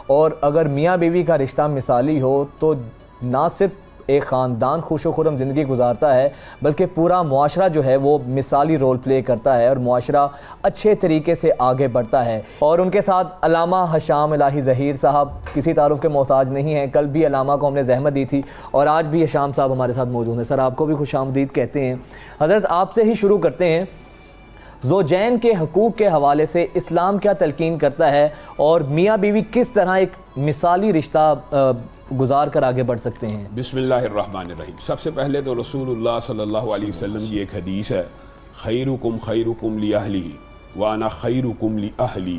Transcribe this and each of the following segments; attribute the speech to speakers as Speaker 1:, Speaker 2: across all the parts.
Speaker 1: اور اگر میاں بیوی کا رشتہ مثالی ہو تو نہ صرف ایک خاندان خوش و خرم زندگی گزارتا ہے بلکہ پورا معاشرہ جو ہے وہ مثالی رول پلے کرتا ہے اور معاشرہ اچھے طریقے سے آگے بڑھتا ہے۔ اور ان کے ساتھ علامہ حشام الہی ظہیر صاحب کسی تعارف کے محتاج نہیں ہیں، کل بھی علامہ کو ہم نے زحمت دی تھی اور آج بھی حشام صاحب ہمارے ساتھ موجود ہیں۔ سر آپ کو بھی خوش آمدید کہتے ہیں۔ حضرت آپ سے ہی شروع کرتے ہیں، زوجین کے حقوق کے حوالے سے اسلام کیا تلقین کرتا ہے اور میاں بیوی کس طرح ایک مثالی رشتہ گزار کر آگے بڑھ سکتے ہیں؟
Speaker 2: بسم اللہ الرحمن الرحیم۔ سب سے پہلے تو رسول اللہ صلی اللہ علیہ وسلم کی ایک حدیث ہے، خیرکم خیرکم لأہلی وانا خیرکم لأہلی،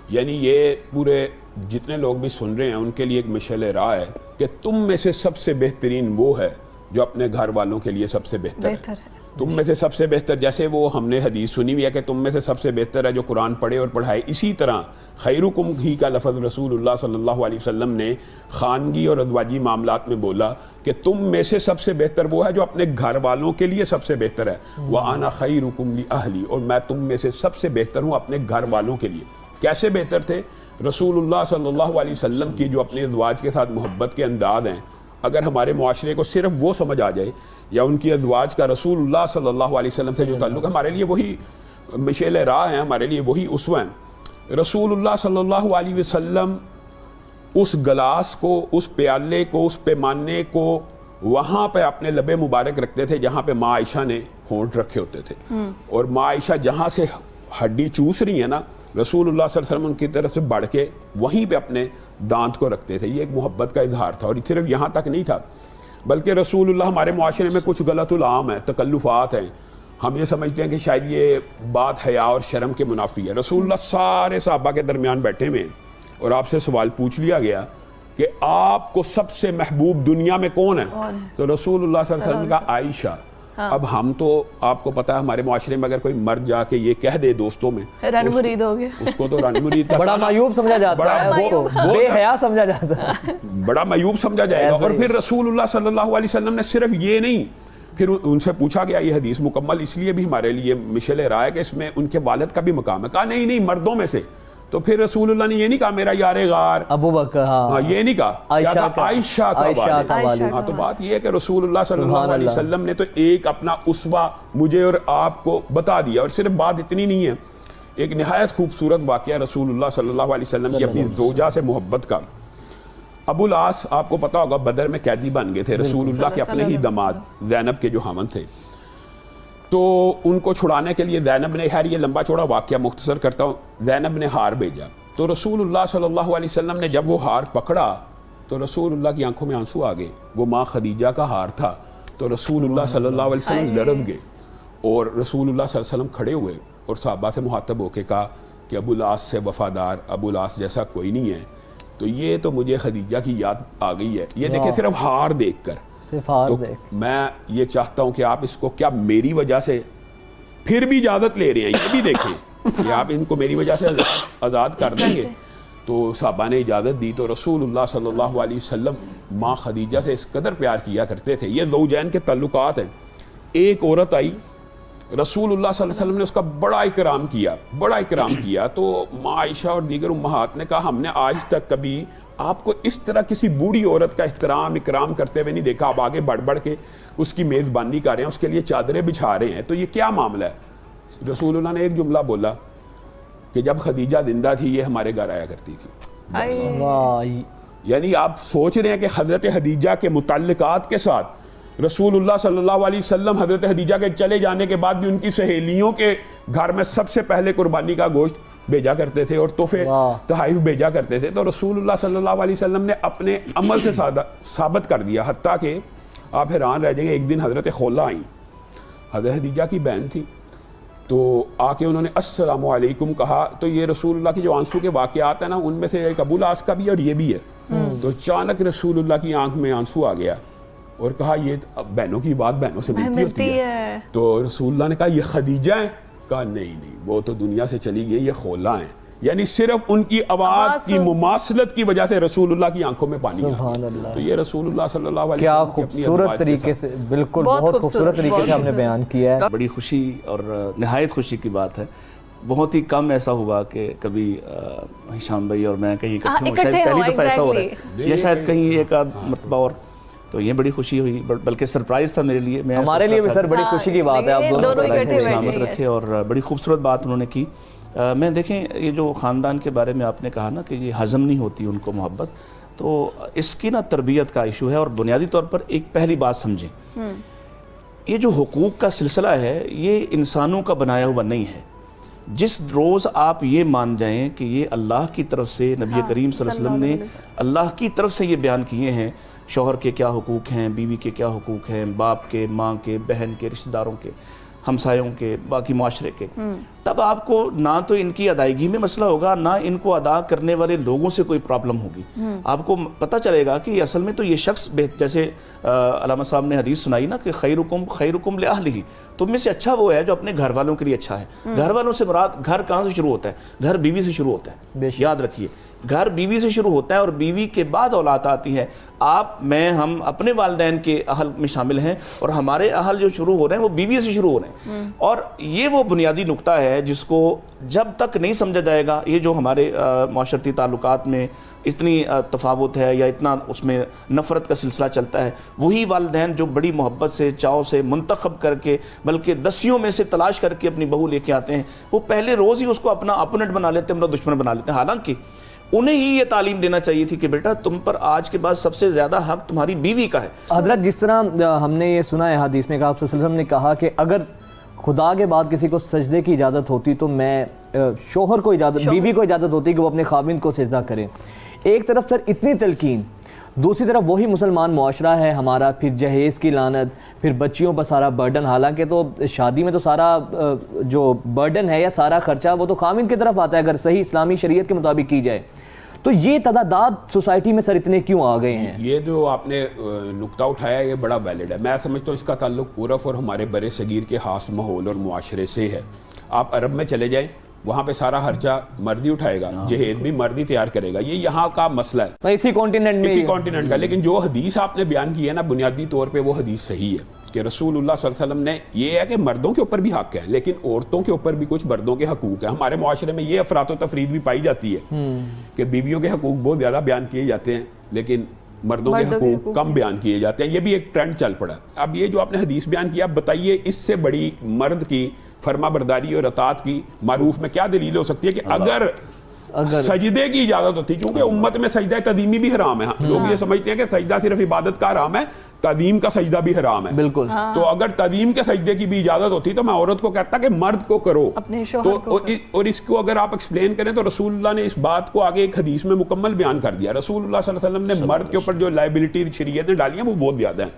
Speaker 2: یعنی یہ پورے جتنے لوگ بھی سن رہے ہیں ان کے لیے ایک مشعل راہ ہے کہ تم میں سے سب سے بہترین وہ ہے جو اپنے گھر والوں کے لیے سب سے بہتر ہے۔ تم میں سے سب سے بہتر، جیسے وہ ہم نے حدیث سنی ہوئی ہے کہ تم میں سے سب سے بہتر ہے جو قرآن پڑھے اور پڑھائے، اسی طرح خیرکم ہی کا لفظ رسول اللہ صلی اللہ علیہ وسلم نے خانگی اور ازواجی معاملات میں بولا کہ تم میں سے سب سے بہتر وہ ہے جو اپنے گھر والوں کے لیے سب سے بہتر ہے، وَأَنَا خَيْرُكُمْ لِأَهْلِي، اور میں تم میں سے سب سے بہتر ہوں اپنے گھر والوں کے لیے۔ کیسے بہتر تھے؟ رسول اللہ صلی اللہ علیہ وسلم کی جو اپنے ازواج کے ساتھ محبت کے انداز ہیں، اگر ہمارے معاشرے کو صرف وہ سمجھ آ جائے یا ان کی ازواج کا رسول اللہ صلی اللہ علیہ وسلم سے جو تعلق ہے، ہمارے لیے وہی مشعل راہ ہیں، ہمارے لیے وہی اسوہ ہیں۔ رسول اللہ صلی اللہ علیہ وسلم اس گلاس کو، اس پیالے کو، اس پیمانے کو وہاں پہ اپنے لب مبارک رکھتے تھے جہاں پہ ماں عائشہ نے ہونٹ رکھے ہوتے تھے، اور ماں عائشہ جہاں سے ہڈی چوس رہی ہیں نا، رسول اللہ صلی اللہ علیہ وسلم ان کی طرف سے بڑھ کے وہیں پہ اپنے دانت کو رکھتے تھے۔ یہ ایک محبت کا اظہار تھا، اور صرف یہاں تک نہیں تھا بلکہ رسول اللہ ہمارے معاشرے میں کچھ غلط العام ہیں، تکلفات ہیں، ہم یہ سمجھتے ہیں کہ شاید یہ بات حیا اور شرم کے منافی ہے۔ رسول اللہ سارے صحابہ کے درمیان بیٹھے ہوئے ہیں اور آپ سے سوال پوچھ لیا گیا کہ آپ کو سب سے محبوب دنیا میں کون ہے؟ تو رسول اللہ صلی اللہ علیہ وسلم کا عائشہ۔ اب ہم تو آپ کو پتا ہے ہمارے معاشرے میں اگر کوئی مرد جا کے یہ کہہ دے دوستوں میں،
Speaker 3: رن مرید ہو گیا،
Speaker 2: اس کو تو رن مرید کا
Speaker 1: بڑا معیوب سمجھا جاتا ہے، بے حیا سمجھا جاتا ہے،
Speaker 2: بڑا معیوب سمجھا جائے گا۔ اور پھر رسول اللہ صلی اللہ علیہ وسلم نے صرف یہ نہیں، پھر ان سے پوچھا گیا یہ حدیث مکمل اس لیے بھی ہمارے لیے مشعل راہ ہے کہ اس میں ان کے والد کا بھی مقام ہے، کہا نہیں مردوں میں سے۔ تو پھر رسول اللہ نے یہ نہیں کہا میرا یار غار
Speaker 1: ابو بکر، ہاں
Speaker 2: یہ نہیں کہا، عائشہ کا والد۔ ہاں تو بات یہ ہے کہ رسول اللہ صلی اللہ علیہ وسلم نے تو ایک اپنا اسوہ مجھے اور آپ کو بتا دیا، اور صرف بات اتنی نہیں ہے، ایک نہایت خوبصورت واقعہ رسول اللہ صلی اللہ علیہ وسلم کی اپنی زوجہ سے محبت کا۔ ابو العاص آپ کو پتا ہوگا بدر میں قیدی بن گئے تھے، رسول اللہ کے اپنے ہی داماد زینب کے جو خاوند تھے، تو ان کو چھڑانے کے لیے زینب نے، خیر یہ لمبا چوڑا واقعہ مختصر کرتا ہوں، زینب نے ہار بھیجا۔ تو رسول اللہ صلی اللہ علیہ وسلم نے جب وہ ہار پکڑا تو رسول اللہ کی آنکھوں میں آنسو آ گئے، وہ ماں خدیجہ کا ہار تھا۔ تو رسول اللہ صلی اللہ علیہ وسلم لرز گئے اور رسول اللہ صلی اللہ علیہ وسلم کھڑے ہوئے اور صحابہ سے مخاطب ہو کے کہا کہ ابو العاص سے وفادار، ابو العاص جیسا کوئی نہیں ہے۔ تو یہ تو مجھے خدیجہ کی یاد آ گئی ہے، یہ دیکھیں صرف ہار دیکھ کر۔ تو میں یہ چاہتا ہوں کہ آپ اس کو کیا میری وجہ سے پھر بھی اجازت لے رہے ہیں، یہ بھی دیکھیں کہ آپ ان کو میری وجہ سے آزاد کر دیں گے۔ تو صحابہ نے اجازت دی، تو رسول اللہ صلی اللہ علیہ وسلم ماں خدیجہ سے اس قدر پیار کیا کرتے تھے۔ یہ زوجین کے تعلقات ہیں۔ ایک عورت آئی، رسول اللہ صلی اللہ علیہ وسلم نے اس کا بڑا اکرام کیا، تو ماں عائشہ اور دیگر امہات نے کہا ہم نے آج تک کبھی آپ کو اس طرح کسی بوڑھی عورت کا اکرام کرتے ہوئے نہیں دیکھا، آپ آگے بڑھ کے اس کی میزبانی کر رہے ہیں، اس کے لیے چادریں بچھا رہے ہیں، تو یہ کیا معاملہ ہے؟ رسول اللہ نے ایک جملہ بولا کہ جب خدیجہ زندہ تھی یہ ہمارے گھر آیا کرتی تھی۔ یعنی آپ سوچ رہے ہیں کہ حضرت خدیجہ کے متعلقات کے ساتھ رسول اللہ صلی اللہ علیہ وسلم حضرت خدیجہ کے چلے جانے کے بعد بھی ان کی سہیلیوں کے گھر میں سب سے پہلے قربانی کا گوشت بھیجا کرتے تھے اور تحفے تحائف بھیجا کرتے تھے۔ تو رسول اللہ صلی اللہ علیہ وسلم نے اپنے عمل سے ثابت کر دیا، حتیٰ کہ آپ حیران رہ جائیں گے، ایک دن حضرت خولہ آئیں، حضرت خدیجہ کی بہن تھی، تو آ کے انہوں نے السلام علیکم کہا۔ تو یہ رسول اللہ کی جو آنسو کے واقعات ہیں نا، ان میں سے ایک ابو العاص کا بھی ہے اور یہ بھی ہے۔ تو اچانک رسول اللہ کی آنکھ میں آنسو آ گیا اور کہا یہ بہنوں کی بات بہنوں سے ملتی ہوتی ہے۔ تو رسول اللہ نے کہا یہ خدیجہ ہیں؟ کہا نہیں وہ تو دنیا سے چلی گئی، یہ خولہ ہیں۔ یعنی صرف ان کی آواز کی مماثلت کی وجہ سے رسول اللہ کی آنکھوں میں پانی آ گیا۔ تو یہ رسول اللہ صلی اللہ علیہ وسلم
Speaker 1: کیا خوبصورت طریقے سے، بالکل بہت خوبصورت طریقے سے ہم نے بیان کیا ہے۔
Speaker 4: بڑی خوشی اور نہایت خوشی کی بات ہے
Speaker 3: بہت ہی کم ایسا ہوا کہ کبھی ہشام بھائی اور میں کہیں اکٹھے ہوں، شاید پہلی دفعہ ایسا ہو رہا ہے، یا شاید کہیں ایک آدھ مرتبہ اور، تو یہ بڑی خوشی ہوئی، بلکہ سرپرائز تھا میرے لیے.
Speaker 1: ہمارے لیے بھی سر بڑی خوشی کی بات ہے، آپ دونوں
Speaker 3: سلامت رکھے. اور بڑی خوبصورت بات انہوں نے کی. میں دیکھیں یہ جو خاندان کے بارے میں آپ نے کہا نا کہ یہ ہضم نہیں ہوتی ان کو محبت، تو اس کی نا تربیت کا ایشو ہے. اور بنیادی طور پر ایک پہلی بات سمجھیں، یہ جو حقوق کا سلسلہ ہے یہ انسانوں کا بنایا ہوا نہیں ہے. جس روز آپ یہ مان جائیں کہ یہ اللہ کی طرف سے، نبی کریم صلی اللہ علیہ وسلم نے اللہ کی طرف سے یہ بیان کیے ہیں، شوہر کے کیا حقوق ہیں، بیوی کے کیا حقوق ہیں، باپ کے، ماں کے، بہن کے، رشتہ داروں کے، ہمسایوں کے، باقی معاشرے کے، تب آپ کو نہ تو ان کی ادائیگی میں مسئلہ ہوگا، نہ ان کو ادا کرنے والے لوگوں سے کوئی پرابلم ہوگی. آپ کو پتہ چلے گا کہ اصل میں تو یہ شخص، جیسے علامہ صاحب نے حدیث سنائی نا کہ خیرکم لأہلہ، تم میں سے اچھا وہ ہے جو اپنے گھر والوں کے لیے اچھا ہے. گھر والوں سے مراد گھر کہاں سے شروع ہوتا ہے؟ گھر بیوی سے شروع ہوتا ہے. یاد رکھیے، گھر بیوی سے شروع ہوتا ہے اور بیوی کے بعد اولاد آتی ہے. آپ، میں، ہم اپنے والدین کے اہل میں شامل ہیں اور ہمارے اہل جو شروع ہو رہے ہیں وہ بیوی سے شروع ہو رہے ہیں. اور یہ وہ بنیادی نقطہ ہے جس کو جب تک نہیں سمجھا جائے گا، یہ جو ہمارے معاشرتی تعلقات میں اتنی تفاوت ہے یا اتنا اس میں نفرت کا سلسلہ چلتا ہے، وہی والدین جو بڑی محبت سے، چاؤ سے منتخب کر کے، بلکہ دسیوں میں سے تلاش کر کے اپنی بہو لے کے آتے ہیں، وہ پہلے روز ہی اس کو اپنا اپوننٹ بنا لیتے ہیں، اپنا دشمن بنا لیتے ہیں. حالانکہ انہیں ہی یہ تعلیم دینا چاہیے تھی کہ بیٹا تم پر آج کے بعد سب سے زیادہ حق تمہاری بیوی کا ہے.
Speaker 1: حضرت جس طرح ہم نے یہ سنا ہے حدیث میں کہ آپ صلی اللہ علیہ وسلم نے کہا کہ اگر خدا کے بعد کسی کو سجدے کی اجازت ہوتی تو میں شوہر کو اجازت، بیوی کو اجازت ہوتی کہ وہ اپنے خاوند کو سجدہ کرے. ایک طرف سر اتنی تلقین، دوسری طرف وہی مسلمان معاشرہ ہے ہمارا، پھر جہیز کی لعنت، پھر بچیوں پر سارا برڈن. حالانکہ تو شادی میں تو سارا جو برڈن ہے یا سارا خرچہ وہ تو خاوند کی طرف آتا ہے اگر صحیح اسلامی شریعت کے مطابق کی جائے. تو یہ تضادات سوسائٹی میں سر اتنے کیوں آ گئے ہیں؟
Speaker 2: یہ جو آپ نے نقطہ اٹھایا یہ بڑا ویلڈ ہے. میں سمجھتا ہوں اس کا تعلق عرف اور ہمارے بر صغیر کے خاص ماحول اور معاشرے سے ہے. آپ عرب میں چلے جائیں، وہاں پہ سارا خرچہ مرد ہی اٹھائے گا، جہیز بھی مرد ہی تیار کرے گا. یہ یہاں کا مسئلہ ہے،
Speaker 1: اسی کانٹیننٹ
Speaker 2: کا. لیکن جو حدیث آپ نے بیان کی ہے نا، بنیادی طور پہ وہ حدیث صحیح ہے کہ رسول اللہ صلی اللہ علیہ وسلم نے، یہ ہے کہ مردوں کے اوپر بھی حق ہے لیکن عورتوں کے اوپر بھی کچھ مردوں کے حقوق ہیں. ہمارے معاشرے میں یہ افراط و تفرید بھی پائی جاتی ہے کہ بیویوں کے حقوق بہت زیادہ بیان کیے جاتے ہیں لیکن مردوں کے حقوق کم بیان کیے جاتے ہیں. یہ بھی ایک ٹرینڈ چل پڑا. اب یہ جو آپ نے حدیث بیان کیا، بتائیے اس سے بڑی مرد کی فرما برداری اور اطاعت کی معروف میں کیا دلیل ہو سکتی ہے کہ اگر سجدے کی اجازت ہوتی، کیونکہ امت میں سجدہ تعظیمی بھی حرام ہے. لوگ یہ سمجھتے ہیں کہ سجدہ صرف عبادت کا حرام ہے، تعظیم کا سجدہ بھی حرام ہے. بالکل. تو اگر تعظیم کے سجدے کی بھی اجازت ہوتی تو میں عورت کو کہتا کہ مرد کو کرو. اور اس کو اگر آپ ایکسپلین کریں تو رسول اللہ نے اس بات کو آگے ایک حدیث میں مکمل بیان کر دیا. رسول اللہ صلی اللہ علیہ وسلم نے مرد کے اوپر جو لائبلٹیز شریعت نے ڈالی ہیں وہ بہت زیادہ ہیں.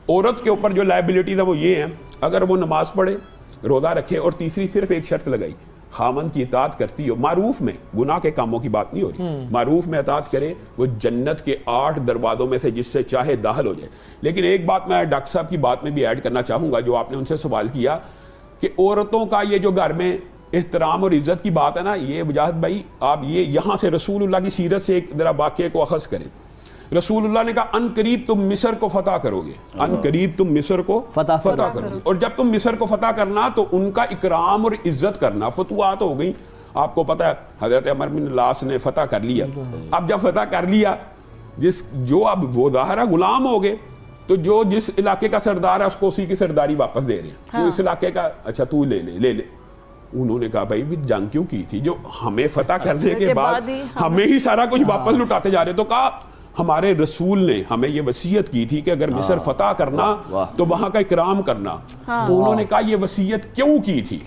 Speaker 2: عورت کے اوپر جو لائبلٹیز ہیں وہ یہ ہیں، اگر وہ نماز پڑھے، روزہ رکھے، اور تیسری صرف ایک شرط لگائی، خامند کی اطاعت کرتی ہو. معروف میں، گناہ کے کاموں کی بات نہیں ہو رہی، معروف میں اطاعت کرے، وہ جنت کے 8 دروازوں میں سے جس سے چاہے داخل ہو جائے. لیکن ایک بات میں ڈاکٹر صاحب کی بات میں بھی ایڈ کرنا چاہوں گا، جو آپ نے ان سے سوال کیا کہ عورتوں کا یہ جو گھر میں احترام اور عزت کی بات ہے نا، یہ وجاہت بھائی آپ یہ یہاں سے رسول اللہ کی سیرت سے ایک ذرا واقعے کو اخذ کریں. رسول اللہ نے کہا ان قریب تم مصر کو فتح کرو گے، ان قریب تم مصر کو فتح کرو گے. اور جب تم مصر کو فتح کرنا تو ان کا اکرام اور عزت کرنا. فتوحات ہو گئی، آپ کو پتہ ہے حضرت عمر بن العاص نے فتح کر لیا. اب جب فتح کر لیا، جو اب وہ ظاہرہ غلام ہو گئے، تو جو جس علاقے کا سردار ہے اس کو اسی کی سرداری واپس دے رہے ہیں. تو اس علاقے کا اچھا تو لے لے. انہوں نے کہا بھائی بھی جنگ کیوں کی تھی جو ہمیں فتح کرنے کے بعد ہمیں ہی سارا کچھ واپس لٹاتے جا رہے. تو کہا ہمارے رسول نے ہمیں یہ وصیت کی تھی کہ اگر مصر فتح کرنا تو وہاں کا اکرام کرنا. تو انہوں نے کہا یہ وصیت کیوں کی تھی،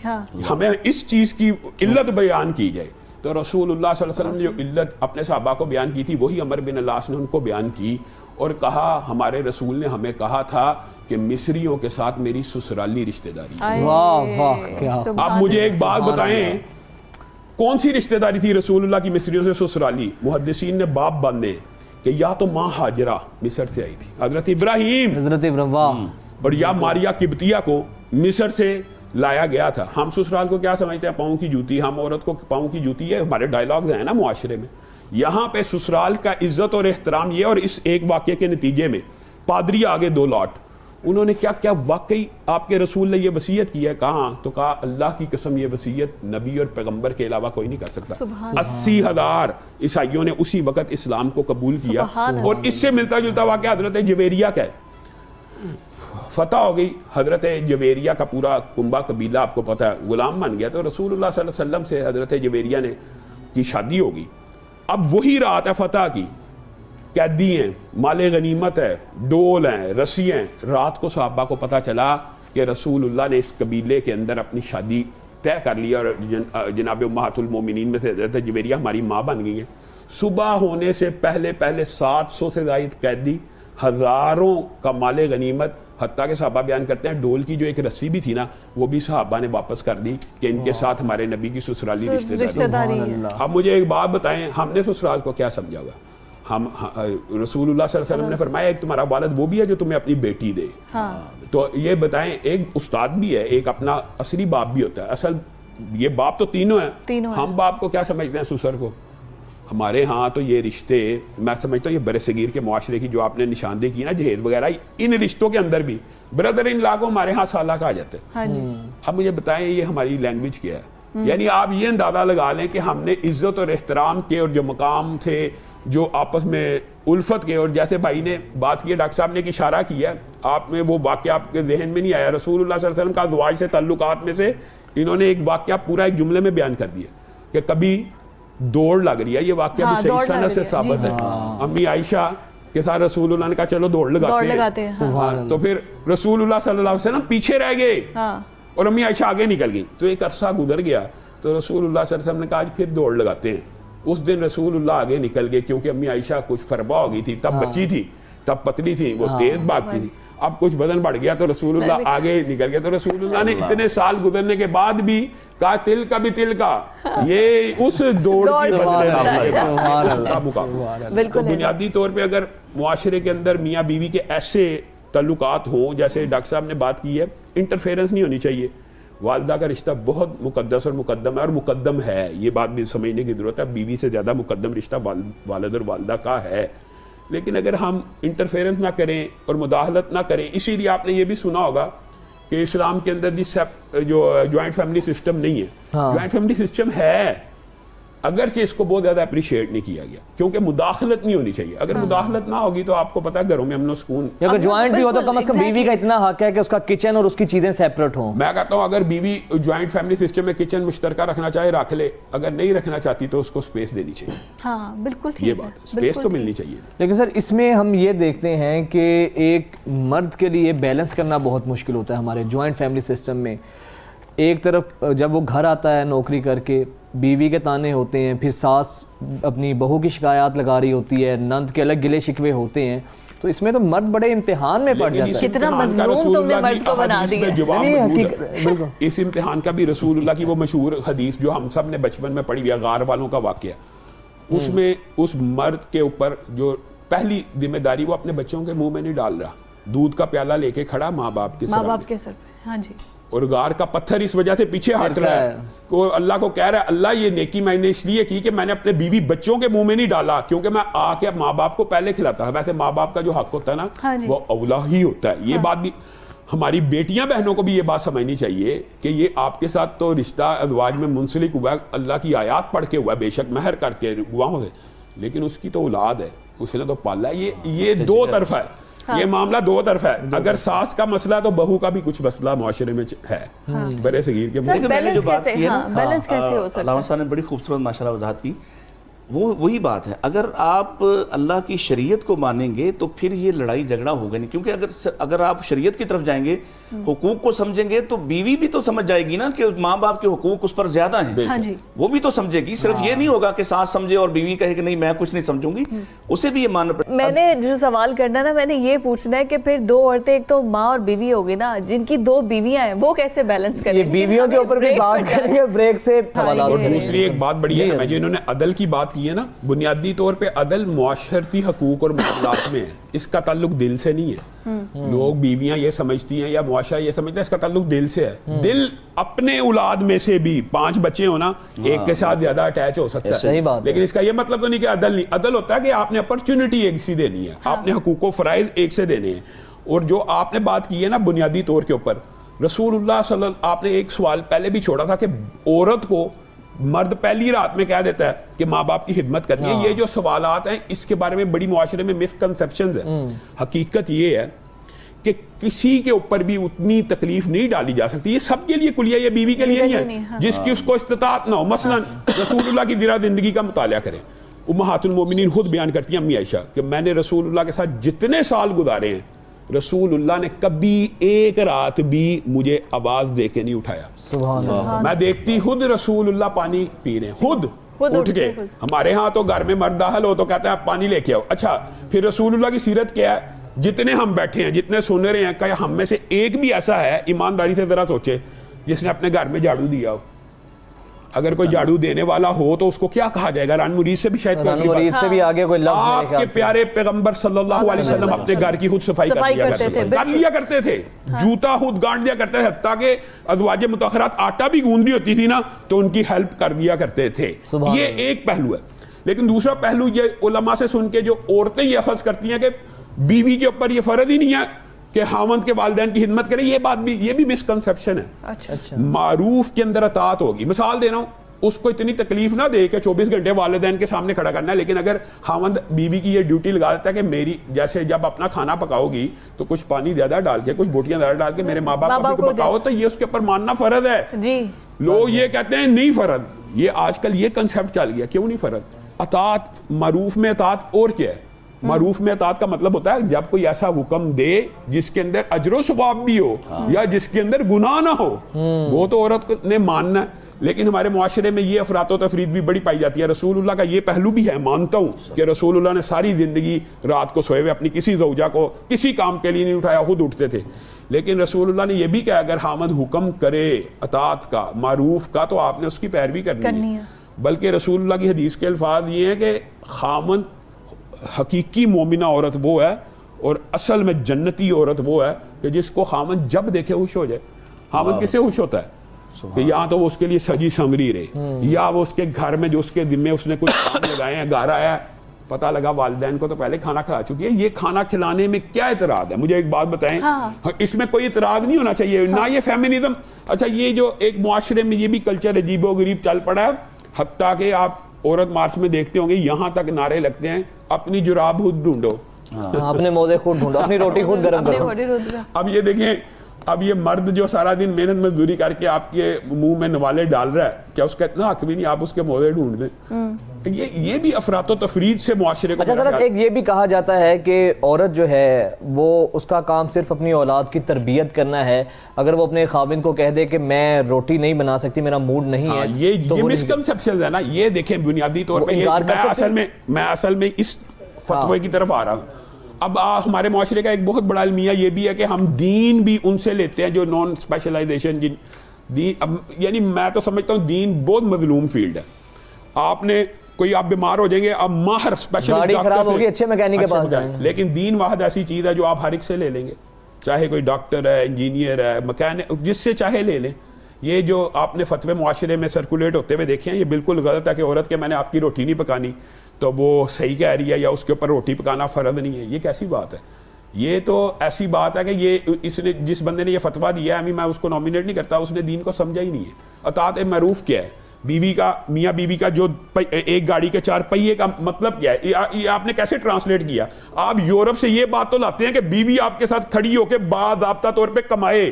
Speaker 2: ہمیں اس چیز کی علت بیان کی جائے. تو رسول اللہ صلی اللہ علیہ وسلم نے جو علت اپنے صحابہ کو بیان کی تھی وہی عمر بن العاص نے ان کو بیان کی اور کہا ہمارے رسول نے ہمیں کہا تھا کہ مصریوں کے ساتھ میری سسرالی رشتہ داری. اب مجھے ایک بات بتائیں، کون سی رشتہ داری تھی رسول اللہ کی مصریوں سے سسرالی؟ محدثین نے باب باندھے کہ یا تو ماں ہاجرہ مصر سے آئی تھی، حضرت ابراہیم، اور یا ماریا قبطیہ کو مصر سے لایا گیا تھا. ہم سسرال کو کیا سمجھتے ہیں؟ پاؤں کی جوتی. ہم عورت کو پاؤں کی جوتی ہے، ہمارے ڈائلاگز ہیں نا معاشرے میں. یہاں پہ سسرال کا عزت اور احترام یہ. اور اس ایک واقعے کے نتیجے میں پادری آگے 2 لاٹ، انہوں نے کیا کیا واقعی آپ کے رسول نے یہ وصیت کی ہے، کہاں تو کہا اللہ کی قسم یہ وصیت نبی اور پیغمبر کے علاوہ کوئی نہیں کر سکتا۔ 80,000 عیسائیوں نے اسی وقت اسلام کو قبول کیا، اور اس سے ملتا جلتا واقعہ حضرت جویریہ کا ہے۔ فتح ہو گئی، حضرت جویریہ کا پورا کنبہ قبیلہ آپ کو پتہ ہے غلام بن گیا، تو رسول اللہ صلی اللہ علیہ وسلم سے حضرت جویریہ نے کی شادی ہوگی۔ اب وہی رات ہے فتح کی، قیدی ہیں، مال غنیمت ہے، ڈول ہیں، رسی ہیں۔ رات کو صحابہ کو پتہ چلا کہ رسول اللہ نے اس قبیلے کے اندر اپنی شادی طے کر لیا، اور جناب امہات المومنین میں سے حضرت جویریہ ہماری ماں بن گئی ہیں۔ صبح ہونے سے پہلے 700 سے زائد قیدی، ہزاروں کا مال غنیمت، حتیٰ کہ صحابہ بیان کرتے ہیں ڈول کی جو ایک رسی بھی تھی نا وہ بھی صحابہ نے واپس کر دی کہ ان کے ساتھ ہمارے نبی کی سسرالی رشتہ داری۔ اب مجھے ایک بات بتائیں، ہم نے سسرال کو کیا سمجھا ہوا؟ ہم رسول اللہ صلی اللہ علیہ وسلم نے فرمایا ایک تمہارا والد وہ بھی ہے جو تمہیں اپنی بیٹی دے۔ تو یہ بتائیں، ایک استاد بھی ہے، ایک اپنا اصلی باپ بھی ہوتا ہے۔ اصل یہ باپ تو تینوں ہیں، ہم باپ کو کیا سمجھتے ہیں؟ سسر کو۔ ہمارے ہاں تو یہ رشتے، میں سمجھتا ہوں یہ برصغیر کے معاشرے کی جو آپ نے نشاندہی کی نا جہیز وغیرہ، ان رشتوں کے اندر بھی بردر ان لا کو ہمارے ہاں سالہ کہا جاتا ہے۔ اب مجھے بتائیں یہ ہماری لینگویج کیا ہے؟ یعنی آپ یہ اندازہ لگا لیں کہ ہم نے عزت اور احترام کے اور جو مقام تھے، جو آپس میں الفت کے، اور جیسے بھائی نے بات کی، ڈاکٹر صاحب نے ایک اشارہ کیا ہے، آپ میں وہ واقعہ آپ کے ذہن میں نہیں آیا، رسول اللہ صلی اللہ علیہ وسلم کا ازواج سے تعلقات میں سے انہوں نے ایک واقعہ پورا ایک جملے میں بیان کر دیا کہ کبھی دوڑ لگ رہی ہے، یہ واقعہ بھی صحیح سند سے ثابت ہے۔ امی عائشہ کے ساتھ رسول اللہ نے کہا چلو دوڑ لگاتے ہیں، تو پھر رسول اللہ صلی اللہ علیہ وسلم پیچھے رہ گئے اور امی عائشہ آگے نکل گئی، تو ایک عرصہ گزر گیا تو رسول اللہ صلی اللہ علیہ وسلم نے کہا پھر دوڑ لگاتے ہیں۔ اس دن رسول اللہ آگے نکل گئے، کیونکہ امی عائشہ کچھ فربا ہو گئی تھی، تب بچی تھی، تب پتلی تھی، وہ تیز بھاگتی تھی، اب کچھ وزن بڑھ گیا تو رسول اللہ آگے نکل گیا، تو رسول اللہ نے اتنے سال گزرنے کے بعد بھی کہا تل کا بھی تل کا، یہ اس دوڑ کی بدلے اس کا مقابلہ۔ تو بنیادی طور پہ اگر معاشرے کے اندر میاں بیوی کے ایسے تعلقات ہوں جیسے ڈاکٹر صاحب نے بات کی ہے، انٹرفیرنس نہیں ہونی چاہیے۔ والدہ کا رشتہ بہت مقدس اور مقدم ہے، اور مقدم ہے، یہ بات بھی سمجھنے کی ضرورت ہے، بیوی سے زیادہ مقدم رشتہ والد اور والدہ کا ہے۔ لیکن اگر ہم انٹرفیرنس نہ کریں اور مداخلت نہ کریں، اسی لیے آپ نے یہ بھی سنا ہوگا کہ اسلام کے اندر جو جوائنٹ فیملی سسٹم نہیں ہے، جوائنٹ فیملی سسٹم ہے، اگرچہ اس کو بہت زیادہ اپریشیٹ نہیں کیا گیا، کیونکہ مداخلت نہیں ہونی چاہیے۔ اگر مداخلت نہ ہوگی تو آپ کو پتا ہے گھروں میں امن و سکون۔
Speaker 1: اگر جوائنٹ بھی ہو تو کم از کم بیوی کا اتنا حق ہے کہ اس کا کچن اور اس کی چیزیں سیپریٹ ہوں۔
Speaker 2: میں کہتا ہوں اگر بیوی جوائنٹ فیملی سسٹم میں کچن مشترکہ رکھنا چاہے رکھ لے، اگر نہیں رکھنا چاہتی تو اس کو سپیس دینی چاہیے۔
Speaker 4: ہاں بالکل ٹھیک ہے،
Speaker 2: یہ بات سپیس تو ملنی چاہیے۔
Speaker 1: لیکن سر اس میں ہم یہ دیکھتے ہیں کہ ایک مرد کے لیے بیلنس کرنا بہت مشکل ہوتا ہے ہمارے جوائنٹ فیملی سسٹم میں۔ ایک طرف جب وہ گھر آتا ہے نوکری کر کے، بیوی کے تانے ہوتے ہیں، پھر ساس اپنی بہو کی شکایات لگا رہی ہوتی ہے، نند کے الگ گلے شکوے ہوتے ہیں، تو اس میں تو مرد بڑے امتحان میں پڑ جاتا ہے۔
Speaker 4: کتنا مظلوم تم نے مرد کو بنا دیا۔
Speaker 2: اس امتحان کا بھی رسول اللہ کی وہ مشہور حدیث جو ہم سب نے بچپن میں پڑھی ہے، غار والوں کا واقعہ، اس میں اس مرد کے اوپر جو پہلی ذمہ داری وہ اپنے بچوں کے منہ میں نہیں ڈال رہا، دودھ کا پیالہ لے کے کھڑا ماں باپ کے سر
Speaker 4: پہ۔ ہاں جی۔
Speaker 2: اور غار کا پتھر اس وجہ سے پیچھے ہٹ رہا ہے، اللہ کو کہہ رہا ہے اللہ یہ نیکی میں نے اس لیے کی کہ میں نے اپنے بیوی بچوں کے منہ میں نہیں ڈالا، کیونکہ میں آ کے ماں باپ کو پہلے کھلاتا ہے۔ ویسے ماں باپ کا جو حق ہوتا ہے نا وہ اولا ہی ہوتا ہے۔ یہ بات بھی ہماری بیٹیاں بہنوں کو بھی یہ بات سمجھنی چاہیے کہ یہ آپ کے ساتھ تو رشتہ ازواج میں منسلک ہوا ہے، اللہ کی آیات پڑھ کے ہوا ہے، بے شک مہر کر کے گواہوں سے، لیکن اس کی تو اولاد ہے، اس نے تو پالا ہے۔ یہ دو طرف ہے، یہ معاملہ دو طرف ہے۔ اگر ساس کا مسئلہ تو بہو کا بھی کچھ مسئلہ معاشرے میں ہے، برے صغیر کے۔
Speaker 3: میں نے جو بات کی ہے نا، علامہ صاحب نے بڑی خوبصورت ماشاءاللہ وضاحت کی، وہی بات ہے۔ اگر آپ اللہ کی شریعت کو مانیں گے تو پھر یہ لڑائی جھگڑا ہوگا نہیں، کیونکہ اگر آپ شریعت کی طرف جائیں گے، حقوق کو سمجھیں گے، تو بیوی بھی تو سمجھ جائے گی نا کہ ماں باپ کے حقوق اس پر زیادہ ہیں، وہ بھی تو سمجھے گی۔ صرف یہ نہیں ہوگا کہ ساس سمجھے اور بیوی کہے کہ نہیں میں کچھ نہیں سمجھوں گی، اسے بھی یہ ماننا پڑے۔
Speaker 4: میں نے جو سوال کرنا نا، میں نے یہ پوچھنا ہے کہ پھر دو عورتیں، ایک تو ماں اور بیوی ہوگی نا، جن کی دو بیویاں ہیں، وہ کیسے بیلنس کریں گے؟
Speaker 1: بیویوں کے اوپر بھی بات کریں گے بریک سے۔
Speaker 2: اور دوسری ایک بات بڑی ہے، جو انہوں نے عدل کی بات کی ہے نا، بنیادی طور پہ عدل معاشرتی حقوق اور معاملات میں ہے، اس کا تعلق دل سے نہیں ہے۔ لوگ بیویاں یہ سمجھتی ہیں یا معاشرہ یہ سمجھتا ہے اس کا تعلق دل سے ہے۔ دل اپنے اولاد میں سے بھی 5 بچے ہونا، ایک کے ساتھ زیادہ اٹیچ ہو سکتا ہے، لیکن اس کا یہ مطلب تو نہیں کہ عدل نہیں۔ عدل ہوتا ہے کہ آپ نے اپرچونٹی ایک سی دینی ہے، آپ نے حقوق و فرائض ایک سے دینے ہیں، اور جو آپ نے بات کی ہے نا بنیادی طور کے اوپر، رسول اللہ صلی اللہ، آپ نے ایک سوال پہلے بھی چھوڑا تھا کہ عورت کو مرد پہلی رات میں کہہ دیتا ہے کہ ماں باپ کی خدمت کرنی ہے. یہ جو سوالات ہیں اس کے بارے میں بڑی معاشرے میں مسکنسیپشنز ہیں. حقیقت یہ ہے کہ کسی کے اوپر بھی اتنی تکلیف نہیں ڈالی جا سکتی. یہ سب کے لیے کلیہ، یہ بیوی کے لیے نہیں ہے جس کی اس کو استطاعت نہ ہو. مثلا رسول اللہ کی زیرہ زندگی کا مطالعہ کریں. امہات المومنین خود بیان کرتی ہیں امی عائشہ کہ میں نے رسول اللہ کے ساتھ جتنے سال گزارے ہیں، رسول اللہ نے کبھی ایک رات بھی مجھے آواز دے کے نہیں اٹھایا.
Speaker 1: سبحان اللہ.
Speaker 2: میں دیکھتی خود رسول اللہ پانی پی رہے ہیں، خود اٹھ کے. ہمارے ہاں تو گھر میں مرد داخل ہو تو کہتا ہے آپ پانی لے کے آؤ. اچھا پھر رسول اللہ کی سیرت کیا ہے؟ جتنے ہم بیٹھے ہیں، جتنے سن رہے ہیں، کہ ہم میں سے ایک بھی ایسا ہے، ایمانداری سے ذرا سوچے، جس نے اپنے گھر میں جھاڑو دیا ہو؟ اگر کوئی جھاڑو دینے والا ہو تو اس کو کیا کہا جائے گا؟ ران مرید سے بھی شاید
Speaker 1: مرید سے بھی آگے کوئی لفظ.
Speaker 2: آپ کے پیارے پیغمبر صلی اللہ علیہ وسلم اپنے گھر کی خود صفائی کر لیا کرتے تھے. جوتا خود گانٹ دیا کرتے تھے، حتیٰ کہ ازواج مطہرات آٹا بھی گوندھ رہی ہوتی تھی نا تو ان کی ہیلپ کر دیا کرتے تھے. یہ ایک پہلو ہے. لیکن دوسرا پہلو یہ علماء سے سن کے جو عورتیں یہ اخذ کرتی ہیں کہ بیوی کے اوپر یہ فرض ہی نہیں ہے کہ خاوند کے والدین کی خدمت کرے. یہ بات بھی، یہ بھی مسکنسیپشن ہے. معروف کے اندر اطاعت ہوگی. مثال دے رہا ہوں، اس کو اتنی تکلیف نہ دے کہ 24 گھنٹے والدین کے سامنے کھڑا کرنا ہے. لیکن اگر خاوند بیوی کی یہ ڈیوٹی لگا دیتا ہے کہ میری، جیسے جب اپنا کھانا پکاؤ گی تو کچھ پانی زیادہ ڈال کے، کچھ بوٹیاں زیادہ ڈال کے میرے ماں باپ کو پکاؤ، تو یہ اس کے اوپر ماننا فرض ہے. لوگ یہ کہتے ہیں نہیں فرض. یہ آج کل یہ کنسیپٹ چل گیا. کیوں نہیں فرض؟ اطاعت، معروف میں اطاعت اور کیا ہے؟ معروف میں اطاعت کا مطلب ہوتا ہے جب کوئی ایسا حکم دے جس کے اندر اجر و ثواب بھی ہو یا جس کے اندر گناہ نہ ہو، وہ تو عورت نے ماننا ہے. لیکن ہمارے معاشرے میں یہ افراط و تفرید بھی بڑی پائی جاتی ہے. رسول اللہ کا یہ پہلو بھی ہے، مانتا ہوں کہ رسول اللہ نے ساری زندگی رات کو سوئے ہوئے اپنی کسی زوجہ کو کسی کام کے لیے نہیں اٹھایا، خود اٹھتے تھے. لیکن رسول اللہ نے یہ بھی کہا اگر خامد حکم کرے اطاعت کا، معروف کا، تو آپ نے اس کی پیروی کرنی ہے. بلکہ رسول اللہ کی حدیث کے الفاظ یہ ہیں کہ خامد، حقیقی مومنہ عورت وہ ہے اور اصل میں جنتی عورت وہ ہے کہ جس کو خامد جب دیکھے خوش ہو جائے. خامد کس سے خوش ہوتا ہے؟ کہ یا تو وہ اس کے لیے سجی سنوری رہے، یا وہ اس کے گھر میں جو اس کے دن میں اس نے کچھ کام لگائے ہیں، گھر آیا پتہ لگا والدین کو تو پہلے کھانا کھلا چکی ہے. یہ کھانا کھلانے میں کیا اعتراض ہے؟ مجھے ایک بات بتائیں. اس میں کوئی اعتراض نہیں ہونا چاہیے، نہ یہ فیمنزم. اچھا یہ جو ایک معاشرے میں یہ بھی کلچر عجیب و غریب چل پڑا ہے، حتیٰ کہ آپ عورت مارچ میں دیکھتے ہوں گے یہاں تک نعرے لگتے ہیں اپنی جراب خود ڈھونڈو،
Speaker 1: اپنے موزے خود ڈھونڈو، اپنی روٹی خود گرم کرو.
Speaker 2: اب یہ دیکھیں، اب یہ مرد جو سارا دن محنت مزدوری کر کے آپ کے منہ میں نوالے ڈال رہا ہے، کیا اس کا اتنا حق بھی نہیں آپ اس کے موزے ڈھونڈ دیں؟ یہ بھی افراط و تفرید سے معاشرے کو.
Speaker 1: اچھا حضرت، ایک یہ بھی کہا جاتا ہے کہ عورت جو ہے وہ اس کا کام صرف اپنی اولاد کی تربیت کرنا ہے. اگر وہ اپنے خاوند کو کہہ دے کہ میں روٹی نہیں بنا سکتی، میرا موڈ نہیں ہے،
Speaker 2: یہ مسکنسیپشن ہے نا. یہ دیکھیں بنیادی طور پہ میں اصل میں اس فتوے کی طرف آ رہا ہوں. اب ہمارے معاشرے کا ایک بہت بڑا المیہ یہ بھی ہے کہ ہم دین بھی ان سے لیتے ہیں جو نان اسپیشلائزیشن دین. یعنی میں تو سمجھتا ہوں دین بہت مظلوم فیلڈ ہے. آپ نے کوئی، آپ بیمار ہو جائیں گے، آپ ماہر اسپیشلسٹ ڈاکٹر سے،
Speaker 1: اچھے میکینک کے پاس جائیں.
Speaker 2: لیکن دین واحد ایسی چیز ہے جو آپ ہر ایک سے لے لیں گے، چاہے کوئی ڈاکٹر ہے، انجینئر ہے، میکینک، جس سے چاہے لے لیں. یہ جو آپ نے فتوے معاشرے میں سرکولیٹ ہوتے ہوئے دیکھے ہیں، یہ بالکل غلط ہے کہ عورت کے میں نے آپ کی روٹی نہیں پکانی تو وہ صحیح کہہ رہی ہے یا اس کے اوپر روٹی پکانا فرض نہیں ہے. یہ کیسی بات ہے؟ یہ تو ایسی بات ہے کہ یہ اس نے، جس بندے نے یہ فتویٰ دیا ہے، میں اس کو نامینیٹ نہیں کرتا، اس نے دین کو سمجھا ہی نہیں ہے. اطاعت معروف کیا ہے؟ بیوی کا، میاں بیوی کا جو ایک گاڑی کے 4 پہیے کا مطلب کیا ہے؟ یہ آپ نے کیسے ٹرانسلیٹ کیا؟ آپ یورپ سے یہ بات تو لاتے ہیں کہ بیوی آپ کے ساتھ کھڑی ہو کے باضابطہ طور پہ کمائے.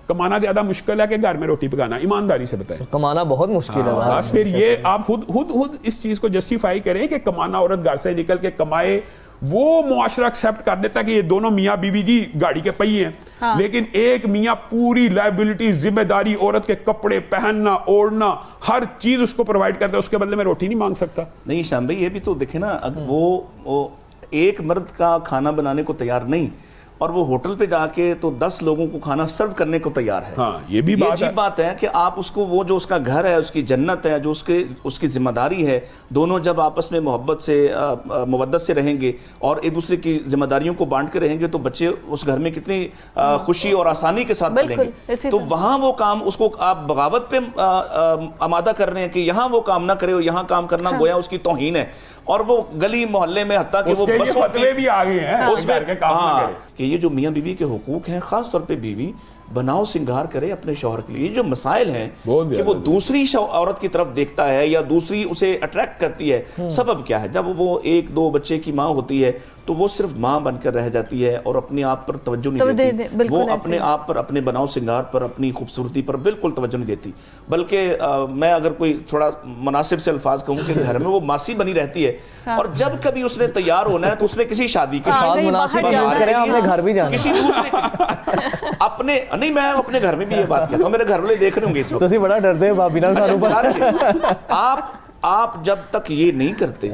Speaker 2: کمانا زیادہ مشکل ہے کہ گھر میں روٹی پکانا؟ ایمانداری سے بتائیں.
Speaker 1: کمانا بہت مشکل ہے.
Speaker 2: بس پھر یہ آپ خود اس چیز کو جسٹیفائی کریں کہ کمانا، عورت گھر سے نکل کے کمائے. وہ معاشرہ ایکسیپٹ کر دیتا کہ یہ دونوں میاں بیوی جی گاڑی کے پہیے ہیں، لیکن ایک میاں پوری لائبلٹی، ذمہ داری، عورت کے کپڑے پہننا، اوڑھنا، ہر چیز اس کو پرووائڈ کرتا ہے، اس کے بدلے میں روٹی نہیں مانگ سکتا.
Speaker 3: نہیں شام بھائی، یہ بھی تو دیکھیں نا، اگر وہ ایک مرد کا کھانا بنانے کو تیار نہیں اور وہ ہوٹل پہ جا کے تو 10 لوگوں کو کھانا سرو کرنے کو تیار ہے.
Speaker 2: ہاں یہ بھی
Speaker 3: بات ہے کہ آپ اس کو، وہ جو اس کا گھر ہے، اس کی جنت ہے، جو اس کی ذمہ داری ہے، دونوں جب آپس میں محبت سے، مودت سے رہیں گے اور ایک دوسرے کی ذمہ داریوں کو بانٹ کے رہیں گے تو بچے اس گھر میں کتنی خوشی اور آسانی کے ساتھ پلیں گے. تو وہاں وہ کام، اس کو آپ بغاوت پہ آمادہ کر رہے ہیں کہ یہاں وہ کام نہ کرے، یہاں کام کرنا گویا اس کی توہین ہے. اور وہ گلی محلے میں حتیٰ کہ وہ بسوں
Speaker 2: بھی آ گئے ہیں اس میں،
Speaker 3: کہ یہ جو میاں بیوی کے حقوق ہیں، خاص طور پہ بیوی بناؤ سنگار کرے اپنے شوہر کے لیے. یہ جو مسائل ہیں کہ وہ دوسری عورت کی طرف دیکھتا ہے یا دوسری اسے اٹریکٹ کرتی ہے، سبب کیا ہے؟ جب وہ 1-2 بچے کی ماں ہوتی ہے تو وہ صرف ماں بن کر رہ جاتی ہے اور اپنے آپ پر توجہ نہیں دیتی. وہ اپنے آپ پر، اپنے بناؤ سنگار پر، اپنی خوبصورتی پر بالکل توجہ نہیں دیتی. بلکہ میں اگر کوئی تھوڑا مناسب سے الفاظ کہوں کہ گھر میں وہ ماسی بنی رہتی ہے، اور جب کبھی اس نے تیار ہونا ہے تو اس نے کسی شادی کے کسی دوسرے اپنے نہیں، میں اپنے گھر میں بھی یہ بات کہتا ہوں، میرے گھر والے دیکھ رہے ہوں گے اس وقت.
Speaker 1: بڑا ڈرتے ہیں
Speaker 3: آپ جب تک یہ نہیں کرتے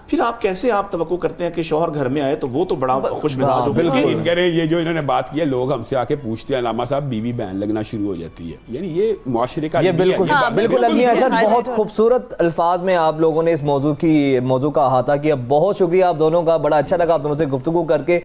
Speaker 3: پھر آپ کیسے آپ توقع کرتے ہیں کہ شوہر گھر میں آئے تو وہ تو بڑا خوش مزاج ہو.
Speaker 2: بالکل. یہ جو انہوں نے بات کی ہے، لوگ ہم سے آ کے پوچھتے ہیں علامہ صاحب بیوی بہن لگنا شروع ہو جاتی ہے، یعنی یہ معاشرے کا
Speaker 1: بالکل علمی اثر. بہت خوبصورت الفاظ میں آپ لوگوں نے اس موضوع کا احاطہ کیا. بہت شکریہ آپ دونوں کا، بڑا اچھا لگا آپ دونوں سے گفتگو کر کے.